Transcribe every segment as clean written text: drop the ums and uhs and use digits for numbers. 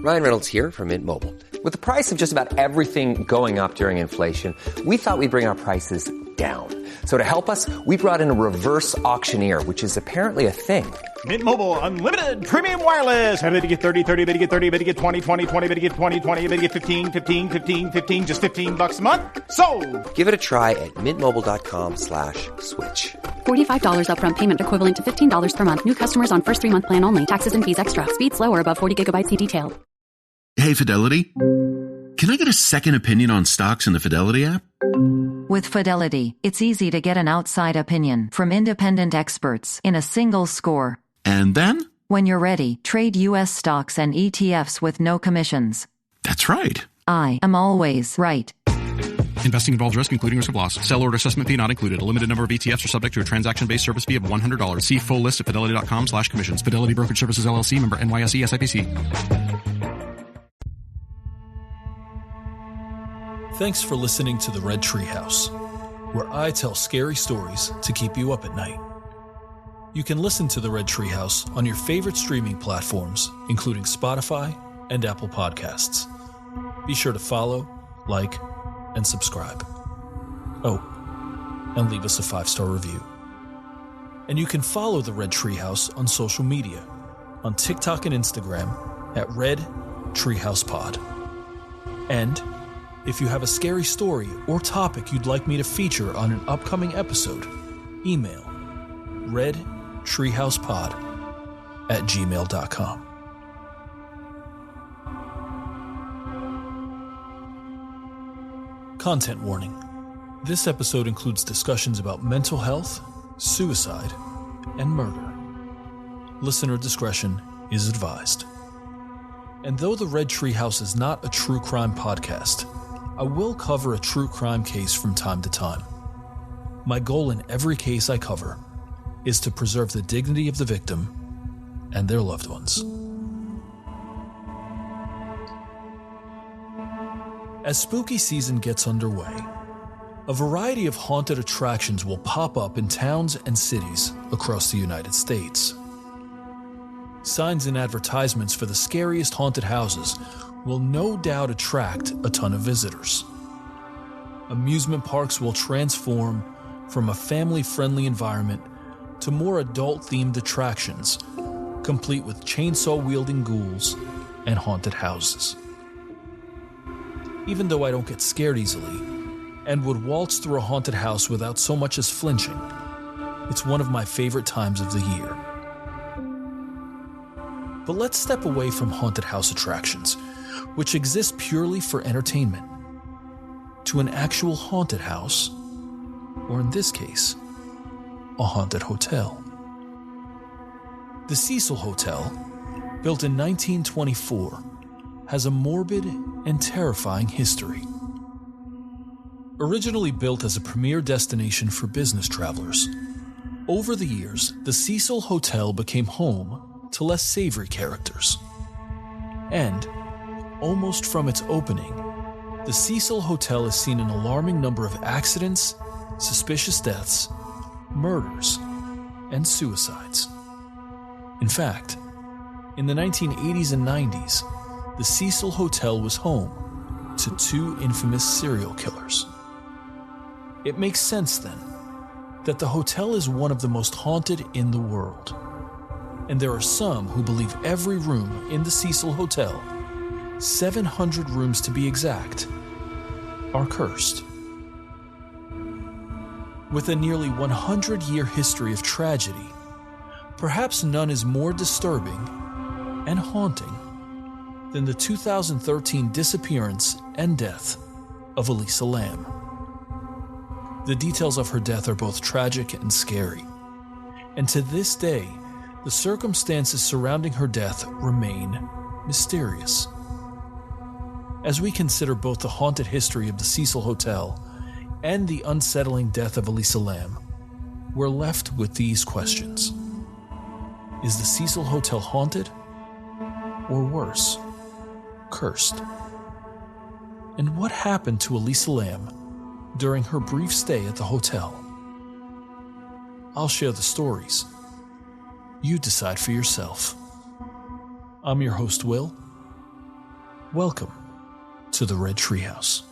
Ryan Reynolds here from Mint Mobile. With the price of just about everything going up during inflation, we thought we'd bring our prices down. So to help us, we brought in a reverse auctioneer, which is apparently a thing. Mint Mobile Unlimited Premium Wireless. How to get 30, 30, bit to get 30, bit to get 20, 20, 20, bit to get 20, 20, bit to get 15, 15, 15, 15, just $15 a month? Sold! Give it a try at mintmobile.com/switch. $45 upfront payment equivalent to $15 per month. New customers on first 3-month plan only. Taxes and fees extra. Speed slower above 40 gigabytes per detail. Hey, Fidelity. Can I get a second opinion on stocks in the Fidelity app? With Fidelity, it's easy to get an outside opinion from independent experts in a single score. And then? When you're ready, trade U.S. stocks and ETFs with no commissions. That's right. I am always right. Investing involves risk, including risk of loss. Sell order assessment fee not included. A limited number of ETFs are subject to a transaction-based service fee of $100. See full list at fidelity.com/commissions. Fidelity Brokerage Services, LLC, member NYSE, SIPC. Thanks for listening to the Red Treehouse, where I tell scary stories to keep you up at night. You can listen to the Red Treehouse on your favorite streaming platforms, including Spotify and Apple Podcasts. Be sure to follow, like, and subscribe. Oh, and leave us a 5-star review. And you can follow the Red Treehouse on social media, on TikTok and Instagram at Red Treehouse Pod. And if you have a scary story or topic you'd like me to feature on an upcoming episode, email redtreehousepod@gmail.com. Content warning. This episode includes discussions about mental health, suicide, and murder. Listener discretion is advised. And though the Red Treehouse is not a true crime podcast, I will cover a true crime case from time to time. My goal in every case I cover is to preserve the dignity of the victim and their loved ones. As spooky season gets underway, a variety of haunted attractions will pop up in towns and cities across the United States. Signs and advertisements for the scariest haunted houses will no doubt attract a ton of visitors. Amusement parks will transform from a family-friendly environment to more adult-themed attractions, complete with chainsaw-wielding ghouls and haunted houses. Even though I don't get scared easily, and would waltz through a haunted house without so much as flinching, it's one of my favorite times of the year. But let's step away from haunted house attractions, which exist purely for entertainment, to an actual haunted house, or in this case, a haunted hotel. The Cecil Hotel, built in 1924, has a morbid and terrifying history. Originally built as a premier destination for business travelers, over the years, the Cecil Hotel became home to less savory characters. And, almost from its opening, the Cecil Hotel has seen an alarming number of accidents, suspicious deaths, murders, and suicides. In fact, in the 1980s and 90s, the Cecil Hotel was home to 2 infamous serial killers. It makes sense, then, that the hotel is one of the most haunted in the world. And there are some who believe every room in the Cecil Hotel, 700 rooms to be exact, are cursed. With a nearly 100-year history of tragedy, perhaps none is more disturbing and haunting than the 2013 disappearance and death of Elisa Lam. The details of her death are both tragic and scary, and to this day, the circumstances surrounding her death remain mysterious. As we consider both the haunted history of the Cecil Hotel and the unsettling death of Elisa Lam, we're left with these questions. Is the Cecil Hotel haunted? Or worse, cursed? And what happened to Elisa Lam during her brief stay at the hotel? I'll share the stories. You decide for yourself. I'm your host, Will, Welcome to the Red Treehouse.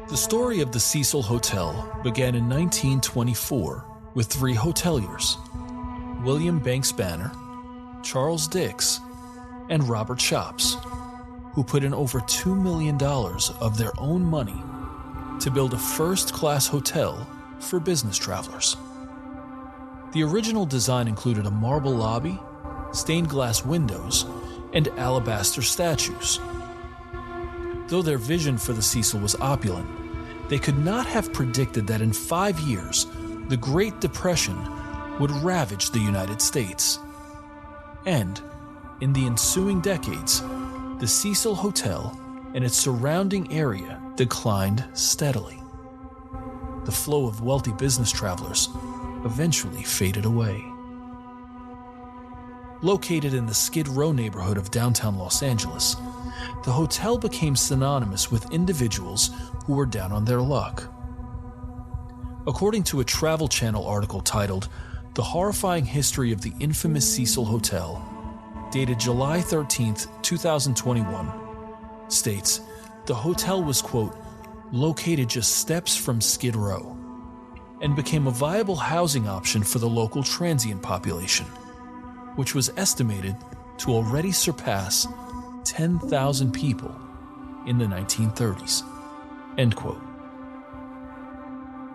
The story of the Cecil Hotel began in 1924 with three hoteliers, William Banks Banner, Charles Dix, and Robert Shops, who put in over $2 million of their own money to build a first-class hotel for business travelers. The original design included a marble lobby, stained glass windows, and alabaster statues. Though their vision for the Cecil was opulent, they could not have predicted that in 5 years, the Great Depression would ravage the United States. And, in the ensuing decades, the Cecil Hotel and its surrounding area declined steadily. The flow of wealthy business travelers eventually faded away. Located in the Skid Row neighborhood of downtown Los Angeles, the hotel became synonymous with individuals who were down on their luck. According to a Travel Channel article titled "The Horrifying History of the Infamous Cecil Hotel," dated July 13, 2021, states, the hotel was, quote, located just steps from Skid Row and became a viable housing option for the local transient population, which was estimated to already surpass 10,000 people in the 1930s, end quote.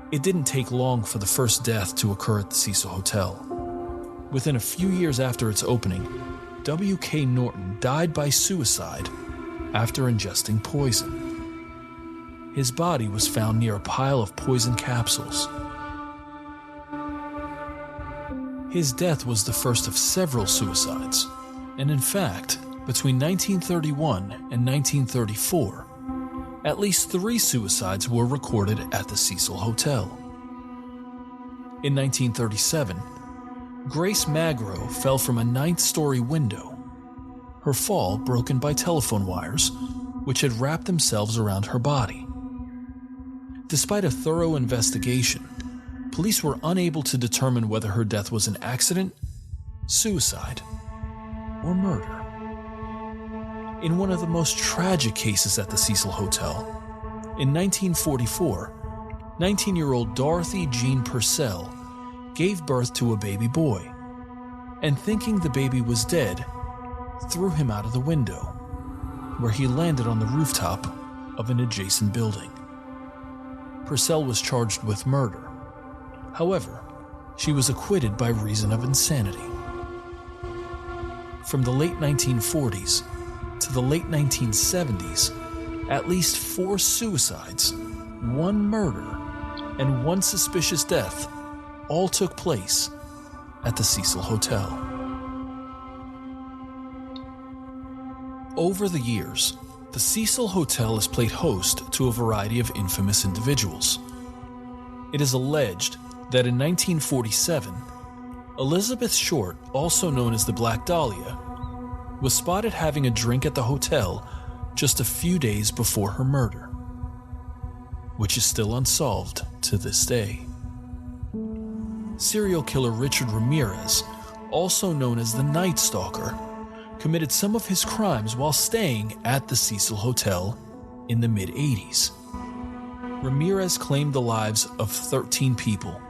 It didn't take long for the first death to occur at the Cecil Hotel. Within a few years after its opening, W.K. Norton died by suicide after ingesting poison. His body was found near a pile of poison capsules. His death was the first of several suicides, and in fact, between 1931 and 1934, at least 3 suicides were recorded at the Cecil Hotel. In 1937, Grace Magro fell from a 9th-story window, her fall broken by telephone wires, which had wrapped themselves around her body. Despite a thorough investigation, police were unable to determine whether her death was an accident, suicide, or murder. In one of the most tragic cases at the Cecil Hotel, in 1944, 19-year-old Dorothy Jean Purcell gave birth to a baby boy, and thinking the baby was dead, threw him out of the window, where he landed on the rooftop of an adjacent building. Purcell was charged with murder. However, she was acquitted by reason of insanity. From the late 1940s to the late 1970s, at least 4 suicides, 1 murder, and 1 suspicious death all took place at the Cecil Hotel. Over the years, the Cecil Hotel has played host to a variety of infamous individuals. It is alleged that in 1947, Elizabeth Short, also known as the Black Dahlia, was spotted having a drink at the hotel just a few days before her murder, which is still unsolved to this day. Serial killer Richard Ramirez, also known as the Night Stalker, committed some of his crimes while staying at the Cecil Hotel in the mid-80s. Ramirez claimed the lives of 13 people,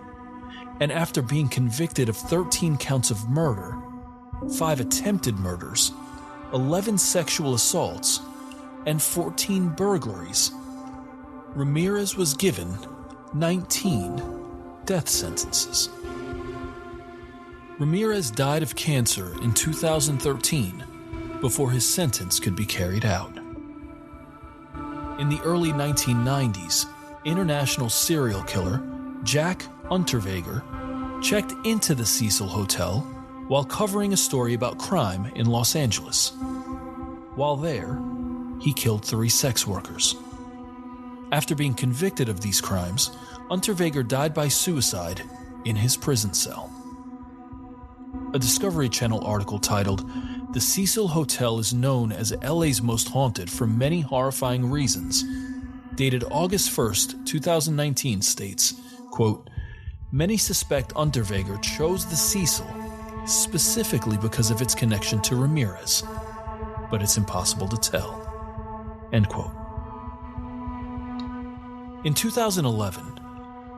and after being convicted of 13 counts of murder, 5 attempted murders, 11 sexual assaults, and 14 burglaries, Ramirez was given 19 death sentences. Ramirez died of cancer in 2013 before his sentence could be carried out. In the early 1990s, international serial killer Jack Unterweger checked into the Cecil Hotel while covering a story about crime in Los Angeles. While there, he killed 3 sex workers. After being convicted of these crimes, Unterweger died by suicide in his prison cell. A Discovery Channel article titled, "The Cecil Hotel is known as LA's most haunted for many horrifying reasons," dated August 1st, 2019 states, quote, "Many suspect Unterweger chose the Cecil specifically because of its connection to Ramirez, but it's impossible to tell." End quote. In 2011,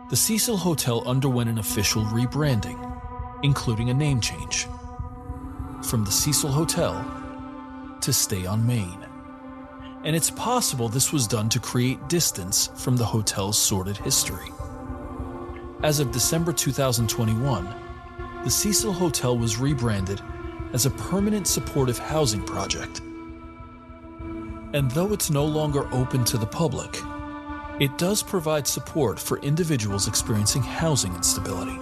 the Cecil Hotel underwent an official rebranding, including a name change, from the Cecil Hotel to Stay on Main. And it's possible this was done to create distance from the hotel's sordid history. As of December 2021, the Cecil Hotel was rebranded as a permanent supportive housing project. And though it's no longer open to the public, it does provide support for individuals experiencing housing instability.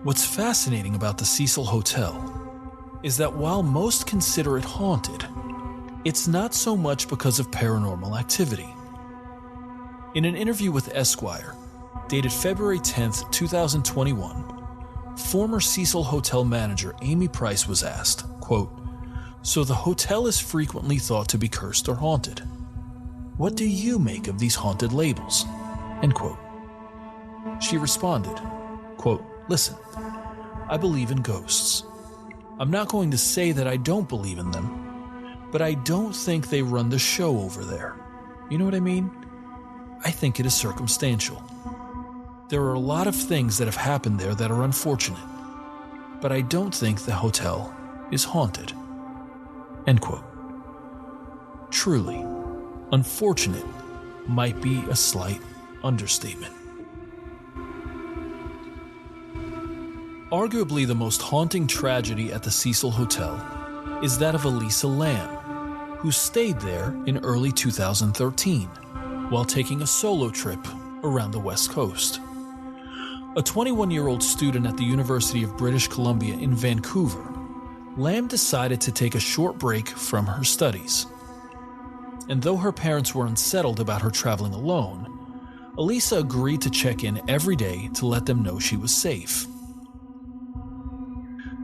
What's fascinating about the Cecil Hotel is that while most consider it haunted, it's not so much because of paranormal activity. In an interview with Esquire, dated February 10th, 2021, former Cecil Hotel manager Amy Price was asked, quote, "So the hotel is frequently thought to be cursed or haunted. What do you make of these haunted labels?" End quote. She responded, quote, "Listen, I believe in ghosts. I'm not going to say that I don't believe in them, but I don't think they run the show over there. You know what I mean? I think it is circumstantial. There are a lot of things that have happened there that are unfortunate, but I don't think the hotel is haunted." End quote. Truly, unfortunate might be a slight understatement. Arguably the most haunting tragedy at the Cecil Hotel is that of Elisa Lam, who stayed there in early 2013 while taking a solo trip around the West Coast. A 21-year-old student at the University of British Columbia in Vancouver, Lam decided to take a short break from her studies. And though her parents were unsettled about her traveling alone, Elisa agreed to check in every day to let them know she was safe.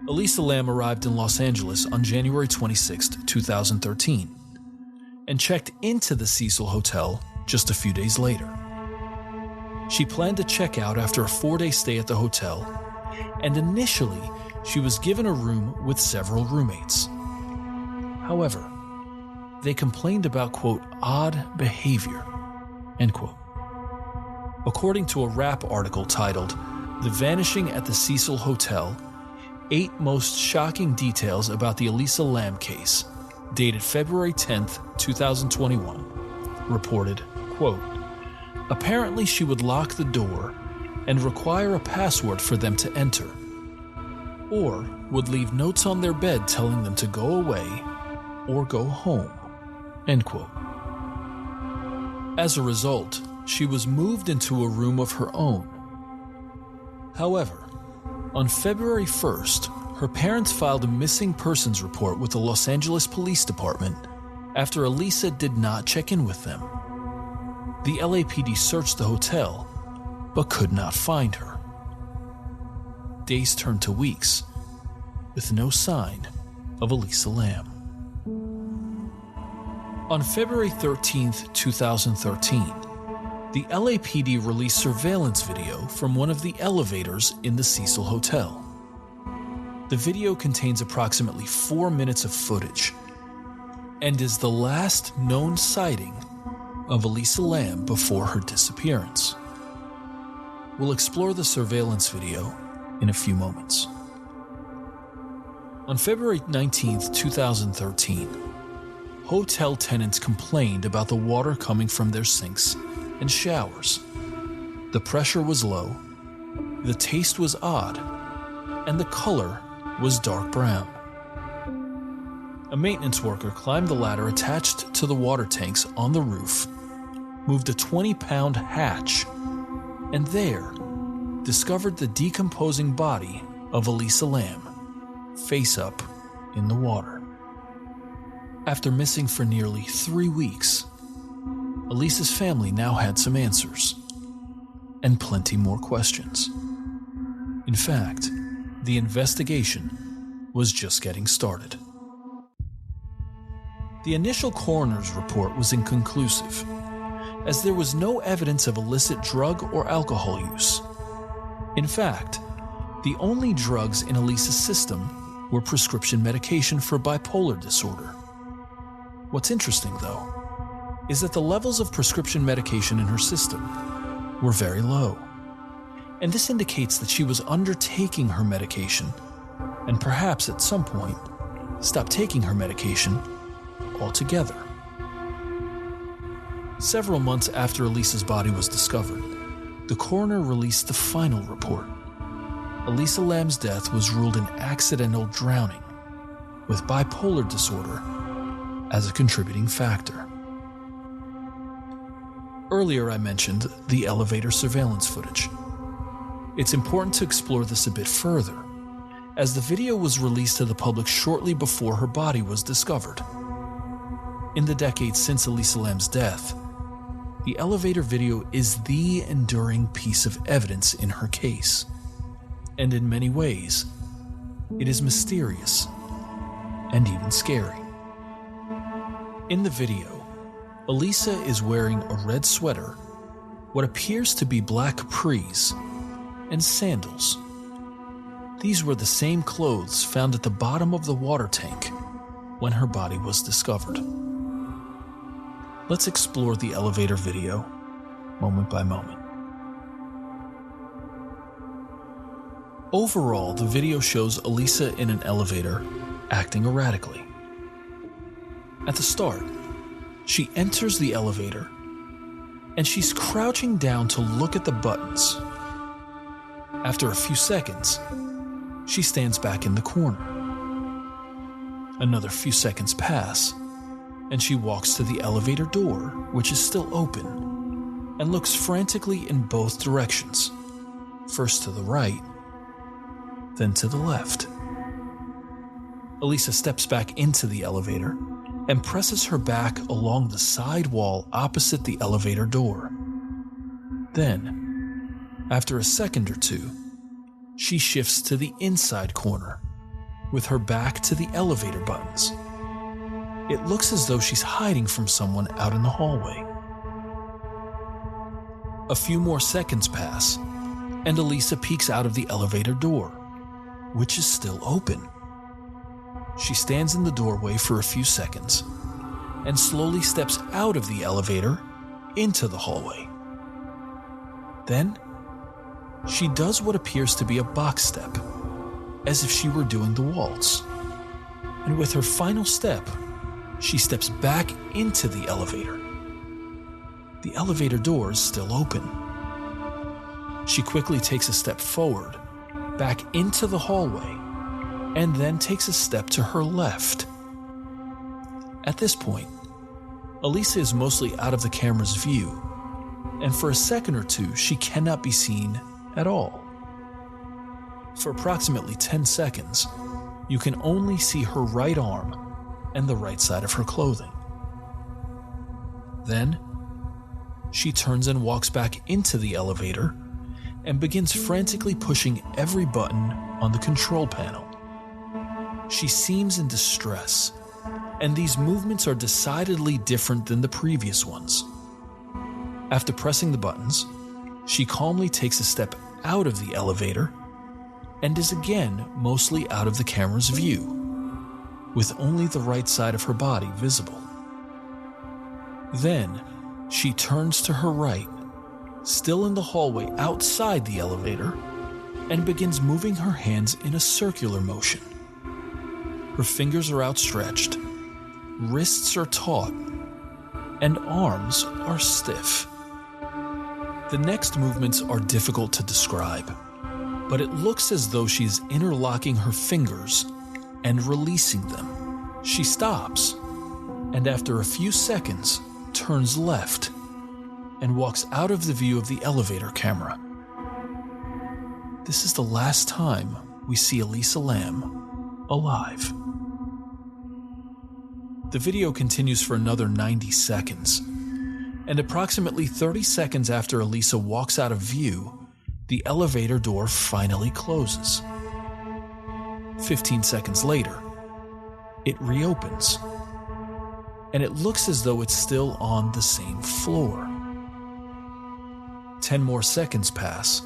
Elisa Lam arrived in Los Angeles on January 26, 2013, and checked into the Cecil Hotel just a few days later. She planned to check out after a 4-day stay at the hotel, and initially she was given a room with several roommates. However, they complained about, quote, "odd behavior," end quote. According to a Rap article titled, "The Vanishing at the Cecil Hotel, 8 Most Shocking Details About the Elisa Lam Case," dated February 10th, 2021, reported, quote, "Apparently she would lock the door and require a password for them to enter, or would leave notes on their bed telling them to go away or go home," end quote. As a result, she was moved into a room of her own. However, on February 1st, her parents filed a missing persons report with the Los Angeles Police Department after Elisa did not check in with them. The LAPD searched the hotel, but could not find her. Days turned to weeks, with no sign of Elisa Lam. On February 13th, 2013, the LAPD released surveillance video from one of the elevators in the Cecil Hotel. The video contains approximately 4 minutes of footage and is the last known sighting of Elisa Lam before her disappearance. We'll explore the surveillance video in a few moments. On February 19th, 2013, hotel tenants complained about the water coming from their sinks and showers. The pressure was low, the taste was odd, and the color was dark brown. A maintenance worker climbed the ladder attached to the water tanks on the roof, moved a 20-pound hatch, and there discovered the decomposing body of Elisa Lam, face up in the water. After missing for nearly 3 weeks, Elisa's family now had some answers, and plenty more questions. In fact, the investigation was just getting started. The initial coroner's report was inconclusive, as there was no evidence of illicit drug or alcohol use. In fact, the only drugs in Elisa's system were prescription medication for bipolar disorder. What's interesting, though, is that the levels of prescription medication in her system were very low. And this indicates that she was undertaking her medication and perhaps at some point stopped taking her medication altogether. Several months after Elisa's body was discovered, the coroner released the final report. Elisa Lam's death was ruled an accidental drowning, with bipolar disorder as a contributing factor. Earlier I mentioned the elevator surveillance footage. It's important to explore this a bit further, as the video was released to the public shortly before her body was discovered. In the decades since Elisa Lam's death, the elevator video is the enduring piece of evidence in her case, and in many ways, it is mysterious and even scary. In the video, Elisa is wearing a red sweater, what appears to be black capris, and sandals. These were the same clothes found at the bottom of the water tank when her body was discovered. Let's explore the elevator video moment by moment. Overall, the video shows Elisa in an elevator acting erratically. At the start, she enters the elevator and she's crouching down to look at the buttons. After a few seconds, she stands back in the corner. Another few seconds pass, and she walks to the elevator door, which is still open, and looks frantically in both directions, first to the right, then to the left. Elisa steps back into the elevator and presses her back along the side wall opposite the elevator door. Then, after a second or two, she shifts to the inside corner, with her back to the elevator buttons. It looks as though she's hiding from someone out in the hallway. A few more seconds pass, and Elisa peeks out of the elevator door, which is still open. She stands in the doorway for a few seconds and slowly steps out of the elevator into the hallway. Then, she does what appears to be a box step, as if she were doing the waltz. And with her final step, she steps back into the elevator. The elevator door is still open. She quickly takes a step forward, back into the hallway, and then takes a step to her left. At this point, Elisa is mostly out of the camera's view, and for a second or two, she cannot be seen at all. For approximately 10 seconds, you can only see her right arm and the right side of her clothing. Then, she turns and walks back into the elevator and begins frantically pushing every button on the control panel. She seems in distress, and these movements are decidedly different than the previous ones. After pressing the buttons, she calmly takes a step out of the elevator and is again mostly out of the camera's view, with only the right side of her body visible. Then, she turns to her right, still in the hallway outside the elevator, and begins moving her hands in a circular motion. Her fingers are outstretched, wrists are taut, and arms are stiff. The next movements are difficult to describe, but it looks as though she's interlocking her fingers and releasing them. She stops, and after a few seconds, turns left and walks out of the view of the elevator camera. This is the last time we see Elisa Lam alive. The video continues for another 90 seconds, and approximately 30 seconds after Elisa walks out of view, the elevator door finally closes. 15 seconds later, it reopens, and it looks as though it's still on the same floor. 10 more seconds pass,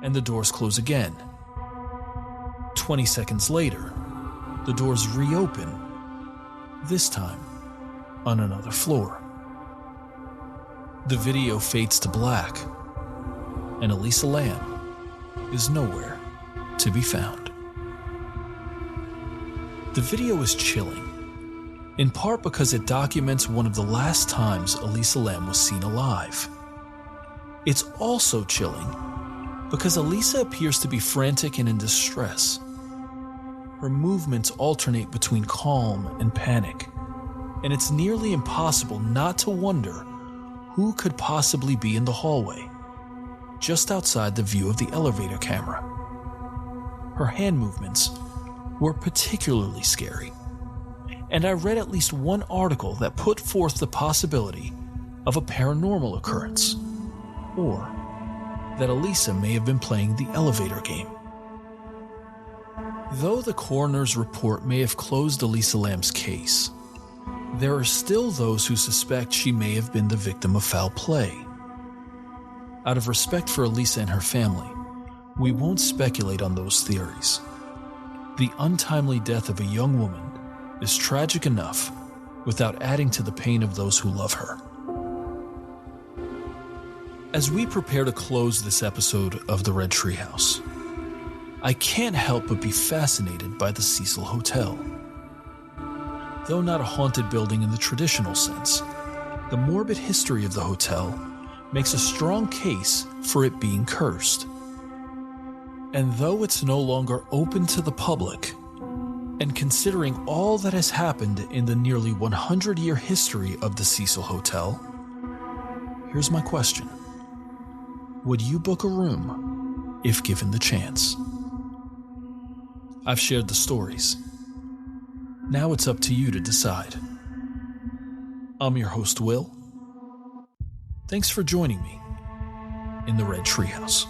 and the doors close again. 20 seconds later, the doors reopen, this time on another floor. The video fades to black, and Elisa Lam is nowhere to be found. The video is chilling, in part because it documents one of the last times Elisa Lam was seen alive. It's also chilling because Elisa appears to be frantic and in distress. Her movements alternate between calm and panic, and it's nearly impossible not to wonder who could possibly be in the hallway, just outside the view of the elevator camera. Her hand movements were particularly scary, and I read at least one article that put forth the possibility of a paranormal occurrence, or that Elisa may have been playing the elevator game. Though the coroner's report may have closed Elisa Lam's case, there are still those who suspect she may have been the victim of foul play. Out of respect for Elisa and her family, we won't speculate on those theories. The untimely death of a young woman is tragic enough without adding to the pain of those who love her. As we prepare to close this episode of the Red Treehouse, I can't help but be fascinated by the Cecil Hotel. Though not a haunted building in the traditional sense, the morbid history of the hotel makes a strong case for it being cursed. And though it's no longer open to the public, and considering all that has happened in the nearly 100-year history of the Cecil Hotel, here's my question. Would you book a room if given the chance? I've shared the stories. Now it's up to you to decide. I'm your host, Will. Thanks for joining me in the Red Treehouse.